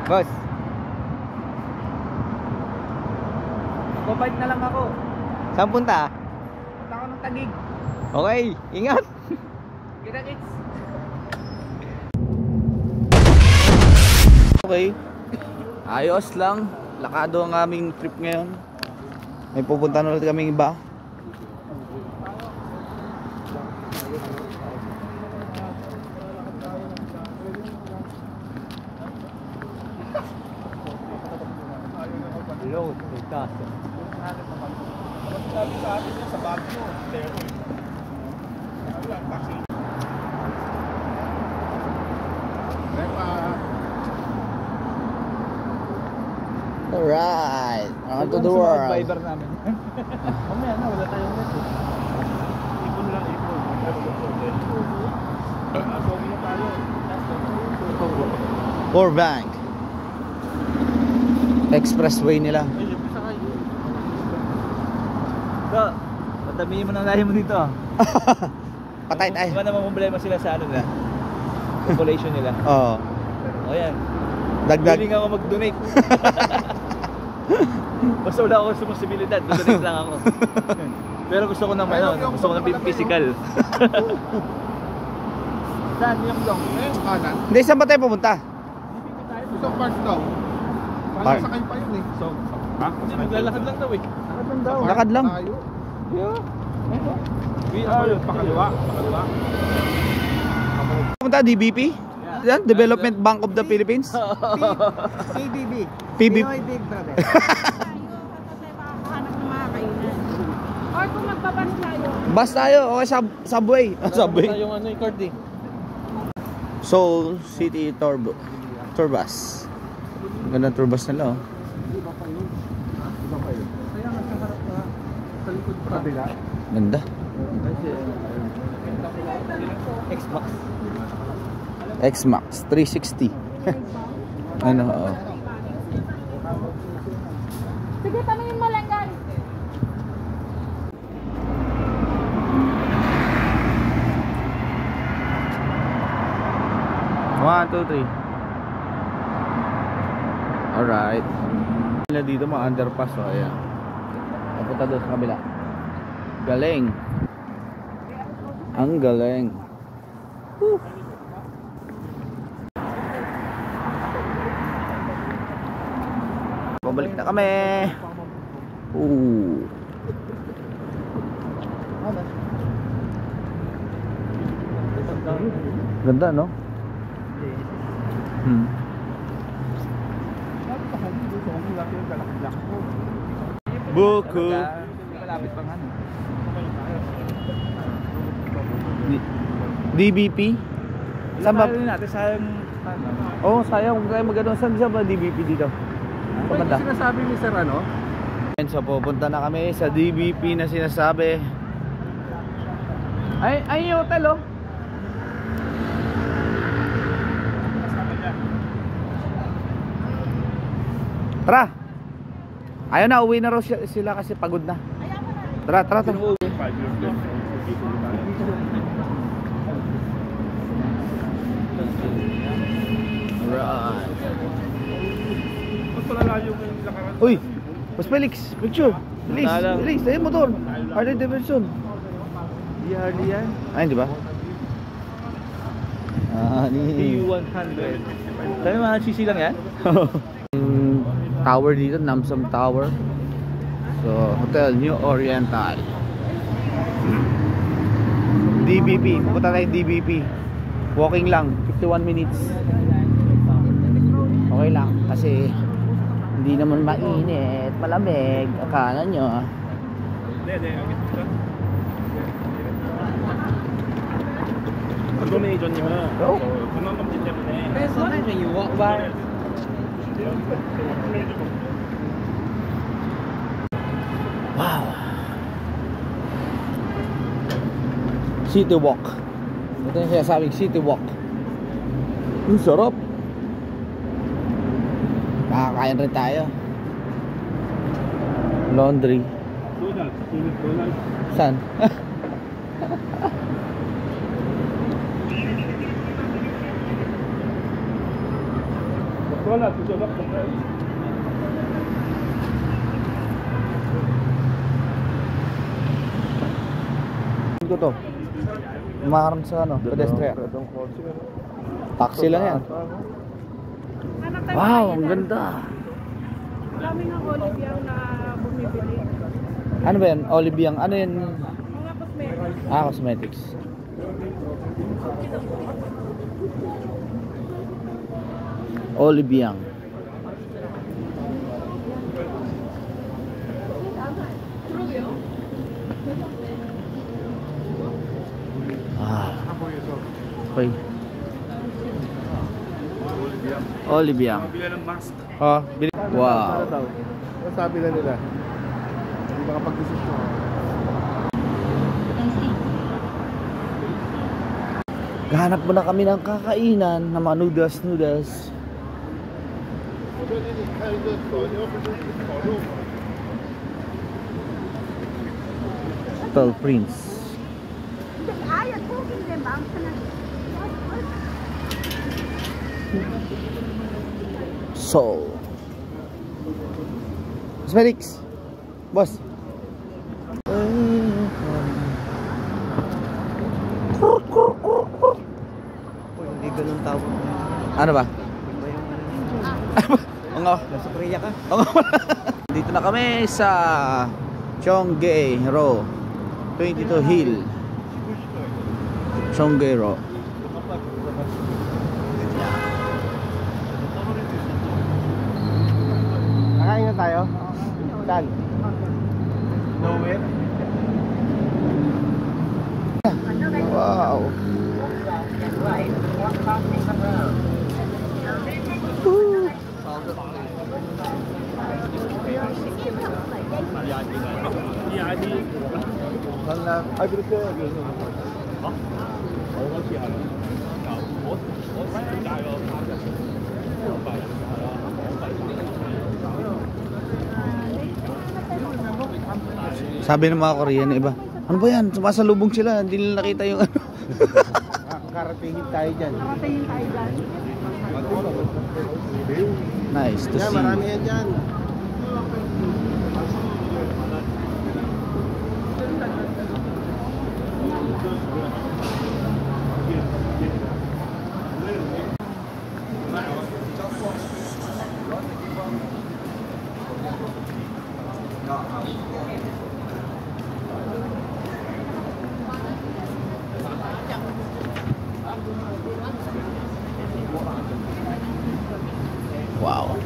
Boss. Babalik na lang ako. Saan punta? Punta ako ng Taguig. Okay, ingat. Kita-kits. Okay. Ayos lang. Lakado ang aming trip ngayon. May pupunta na ulit kaming iba. Hello, ito. Sabi sa atin yan sa bag mo. Alright, on to the world. Viber namin. Mamaya na, wala tayong net. Ipon lang, ipon. Asobi na tayo. Power bank. Expressway nila. So, patamihin mo ng lahi mo dito. Patay tayo. Wala namang problema sila sa ano nila, population nila. Oo. O yan. Dagdag. Willing ako mag-donate. Basta wala ako responsibilidad, donate lang ako. Pero gusto ko ng gusto ko ng physical. Saan yung long? Kanan. Hindi, saan ba tayo pumunta? Gusto park daw. Parang sakay pa yun eh. So, ha? Maglalakad lang daw eh. Lakad lang daw. Lakad lang? Yeah. We are pakaliwa. Pumunta DBP? Yan, Development Bank of the Philippines? PBB. Pinoy Big Brother. Hanap ng mga kainan. Or kung magbabas tayo. Bus tayo, okay, subway. Subway. Yung ano yung card eh. Seoul City Tourbus. Ganda ng tourbus nila oh. Ganda. X-Max 360. Ano oh. Sige, tanungin mo lang guys. One, two, three. Alright. Dito mga underpass oh, ayan. Papunta doon sa kabila. Galing. Ang galing. Woo. Pabalik na kami. Ganda no? Buko. Malapit pang ano. DBP? Saan ba? Natin sayang. Oh, sayang kung tayo magano. Saan ba DBP dito? Ano sinasabi ni Sir ano? So pupunta na kami sa DBP na sinasabi. Ay yung hotel oh. Tara. Ayaw na, uwi na raw sila kasi pagod na. Tara. Uy, Mas Felix, picture. Felix, ayun motor. Harley Davidson. Di Harley yan. Ay, di ba? T100. Tayo mga CC lang yan? Tower dito, Namsam Tower. So, Hotel New Oriental. DBP, pupunta tayo DBP. Walking lang, 51 minutes. Okay lang, kasi hindi naman mainit, malamig. Akala nyo 도메이저님은 건강검진 때문에 Sometimes when you walk by wow. City walk. Ito yung sinasabing city walk. Ang sarap. Makakain rin tayo. Laundry. Saan? Voilà, tu dois voir ton Ko to. Umaharap sa ano, pedestrian. Taxi lang yan. Wow, ang ganda. Daming ang Oliviang na bumibili. Ano ba yan? Oliviang, ano yan? Mga cosmetics. Ah, cosmetics. Oliviang. Ah. Okay. Oliviang. Mabila ng mask. Oh, wow. Sabi na nila. Hindi makapag-isip ko. Gahanap mo na kami ng kakainan ng mga noodles. Pearl Prince. Soul. Cosmetics. Boss. Hindi ganun tawag. Ano ba? Iba yung Oo nga. nasa Korea ka. Oo nga. Dito na kami sa Cheonggye-ro 22 Hill. Cheonggye-ro. Kakain na tayo? Saan? Nowhere. Wow. Ay, pero Sabi ng mga Korean iba, ano ba yan? Sumasalubong sila, hindi nila nakita yung ano. karatingin tayo dyan. Nakatingin tayo dyan. Nice to Yan, see. marami yan dyan. Wow.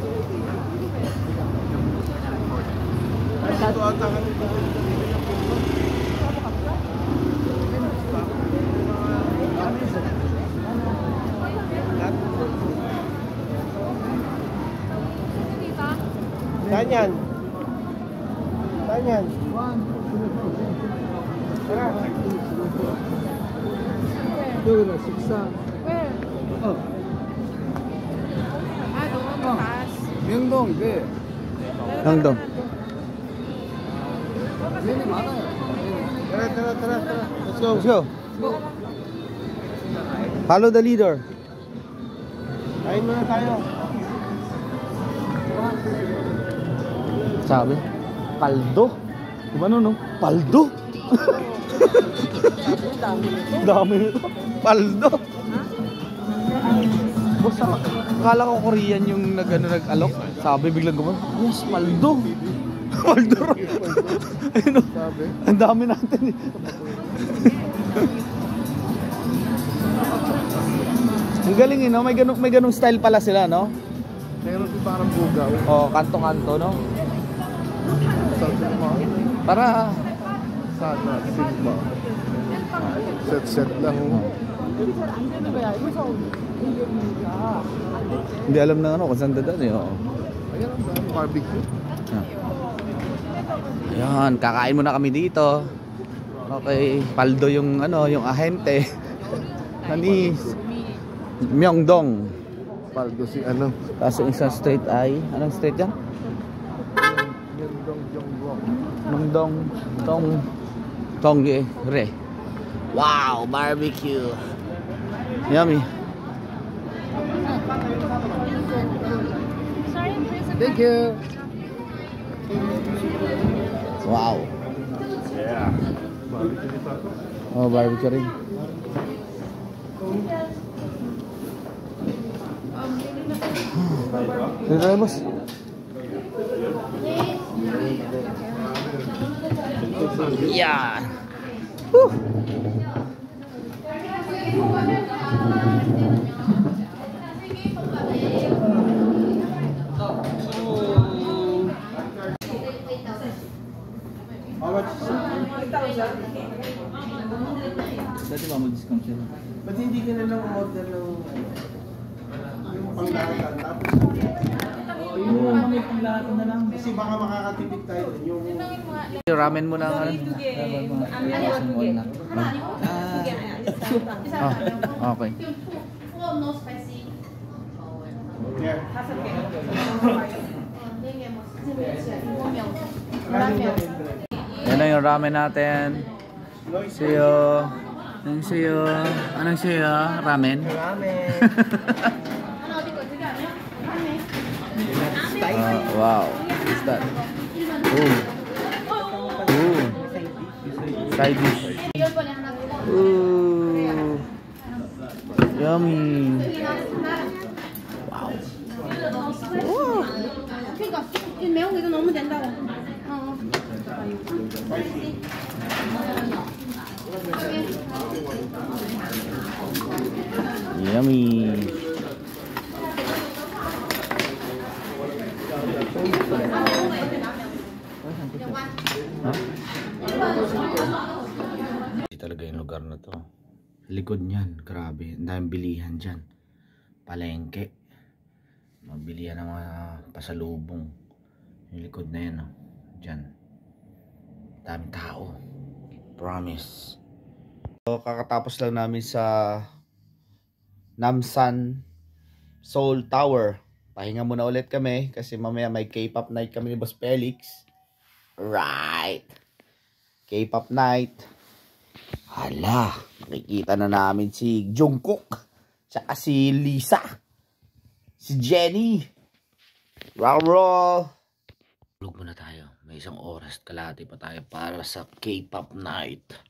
Saan yan? Saan yan? Tara. Doon, siksa. Where? Oh. Doon, mataas. Myeongdong, 네. Hangdong. Tara, tara, tara, tara. Let's go. Let's go. Follow the leader. Kain muna tayo. Sabi, paldo. Diba no? Paldo. Dami nito. Paldo. Boss, akala ko Korean yung nag-alok. Sabi biglang gumano. Yes, paldo. Paldo. Ayun o. Sabi. Ang dami natin. Ang galing no? May ganung style pala sila, no? Meron din parang bugaw. Oh, kanto-kanto, no? Sabi mo. Para Sana, Sigma. Set lang. hindi alam na ano kung saan dadaan eh. Oh. Ayan ang dami. Barbecue. Ayan, kakain muna kami dito. Okay, paldo yung ano, yung ahente. Nani Myeongdong. Paldo si ano. Tapos yung isang street ay, anong street yan? Myeongdong Jonggwon. Myeongdong Cheonggye-re. Wow, barbecue. Yummy. Thank you. Wow. Yeah. Barbecue dito. Oh, barbecue rin. Dito tayo, boss. Yeah. Woo. Dati ba mag-discount siya? Ba't hindi ka na lang order ng yung panglatan? Tapos Oo, may panglatan na lang. kasi baka makakatipid tayo yung Ramen mo na nga. Ah, okay. No spicy. yeah. Yan na yung ramen natin. Sayo. Anong sayo? Anong sayo? Ramen? Ramen. Wow. What's that? Ooh. Ooh. Side dish. Ooh. Yummy. 그러니까 이 매운 게 너무 된다고. Yummy. Hindi talaga yung lugar na to. Likod niyan, grabe. Ang daming bilihan dyan. Palengke. Mabilihan ng mga pasalubong. Yung likod na yan, oh. Dyan. Daming tao. Promise. So, kakatapos lang namin sa Namsan Seoul Tower. Pahinga muna ulit kami kasi mamaya may K-pop night kami ni Boss Felix. Right. K-pop night. Hala, nakikita na namin si Jungkook, tsaka si Lisa, si Jennie. Rock and roll. Tulog muna tayo. May isang oras kalahati pa tayo para sa K-pop night.